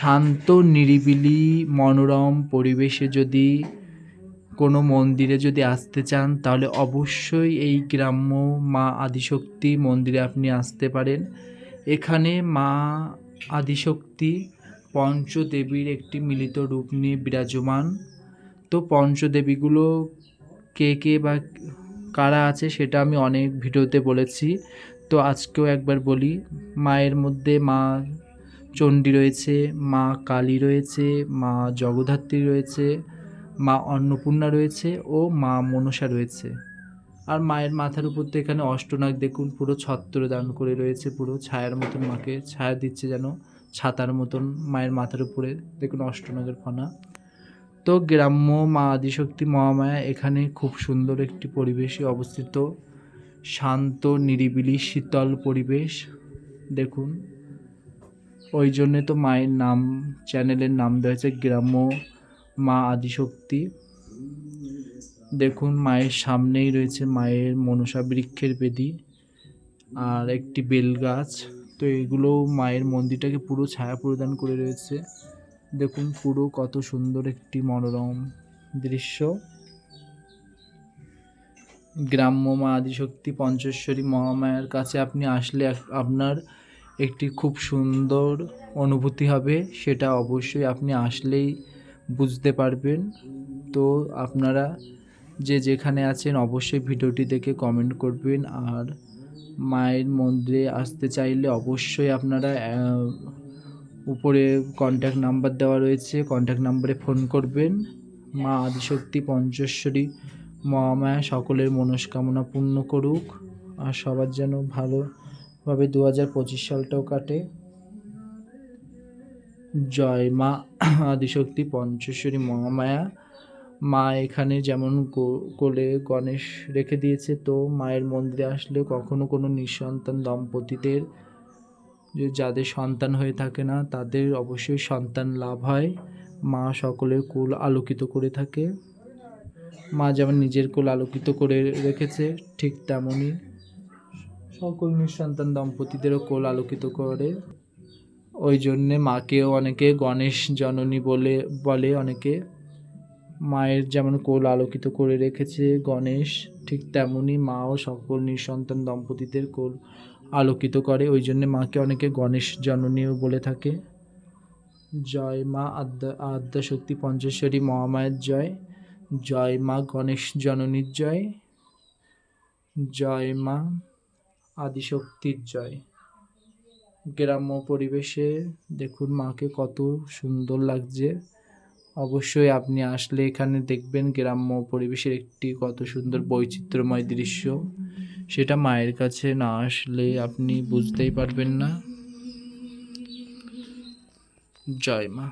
শান্ত নিরিবিলি মনোরম পরিবেশে যদি কোনো মন্দিরে যদি আসতে চান তাহলে অবশ্যই এই গ্রাম্য মা আদিশক্তি মন্দিরে আপনি আসতে পারেন। এখানে মা আদিশক্তি পঞ্চদেবীর একটি মিলিত রূপ নিয়ে বিরাজমান। তো পঞ্চদেবীগুলো কে বা কারা আছে সেটা আমি অনেক ভিডিওতে বলেছি, তো আজকেও একবার বলি। মায়ের মধ্যে মা চণ্ডী রয়েছে, মা কালী রয়েছে, মা জগদ্ধাত্রী রয়েছে, মা অন্নপূর্ণা রয়েছে ও মা মনসা রয়েছে। আর মায়ের মাথার উপর তো এখানে অষ্টনাগ দেখুন পুরো ছত্র দান করে রয়েছে, পুরো ছায়ার মতন মাকে ছায়া দিচ্ছে যেন ছাতার মতন মায়ের মাথার উপরে দেখুন অষ্টনাগের ফনা। তো গ্রাম্য মা আদিশক্তি মহামায়া এখানে খুব সুন্দর একটি পরিবেশে অবস্থিত, শান্ত নিরিবিলি শীতল পরিবেশ দেখুন। ওই জন্যে তো মায়ের নাম, চ্যানেলের নাম দেওয়া হয়েছে গ্রাম্য মা আদিশক্তি। দেখুন মায়ের সামনেই রয়েছে মায়ের মনসা বৃক্ষের বেদি আর একটি বেলগাছ। তো এগুলো মায়ের মন্দিরটাকে পুরো ছায়া প্রদান করে রয়েছে। দেখুন পুরো কত সুন্দর একটি মনোরম দৃশ্য। গ্রাম্য মা আদিশক্তি পঞ্চেশ্বরী মহামায়ার কাছে আপনি আসলে আপনার একটি খুব সুন্দর অনুভূতি হবে, সেটা অবশ্যই আপনি আসলেই বুঝতে পারবেন। তো আপনারা যে যেখানে আছেন অবশ্যই ভিডিওটি দেখে কমেন্ট করবেন। আর মায়ের মন্দিরে আসতে চাইলে অবশ্যই আপনারা উপরে কন্ট্যাক্ট নাম্বার দেওয়া রয়েছে, কন্ট্যাক্ট নাম্বারে ফোন করবেন। মা আদিশক্তি পঞ্চেশ্বরী মহামায়া সকলের মনস্কামনা পূর্ণ করুক আর সবার যেন ভালোভাবে 2025 সালটাও কাটে। জয় মা আদিশক্তি পঞ্চেশ্বরী মহামায়া। মা এখানে যেমন কোলে গণেশ রেখে দিয়েছে, তো মায়ের মন্দিরে আসলে কখনো কোনো নিঃসন্তান দম্পতিদের, যাদের সন্তান হয়ে থাকে না তাদের অবশ্যই সন্তান লাভ হয়। মা সকলের কুল আলোকিত করে থাকে। মা যেমন নিজের কুল আলোকিত করে রেখেছে ঠিক তেমনই সকল নিঃসন্তান দম্পতিদেরও কোল আলোকিত করে। ওই জন্যে মাকেও অনেকে গণেশ জননী বলে অনেকে। মায়ের যেমন কোল আলোকিত করে রেখেছে গণেশ, ঠিক তেমনই মাও সকল নিঃসন্তান দম্পতিদের কোল আলোকিত করে, ওই জন্যে মাকে অনেকে গণেশ জননীও বলে থাকে। জয় মা আদ্যাশক্তি পঞ্চেশ্বরী মহামায়ের জয়। জয় মা গণেশ জননীর জয়। জয় মা আদিশক্তির জয়। গ্রাম্য পরিবেশে দেখুন মাকে কত সুন্দর লাগছে। অবশ্যই আপনি আসলে এখানে দেখবেন গ্রাম্য পরিবেশের একটি কত সুন্দর বৈচিত্র্যময় দৃশ্য, সেটা মায়ের কাছে না আসলে আপনি বুঝতেই পারবেন না। জয় মা।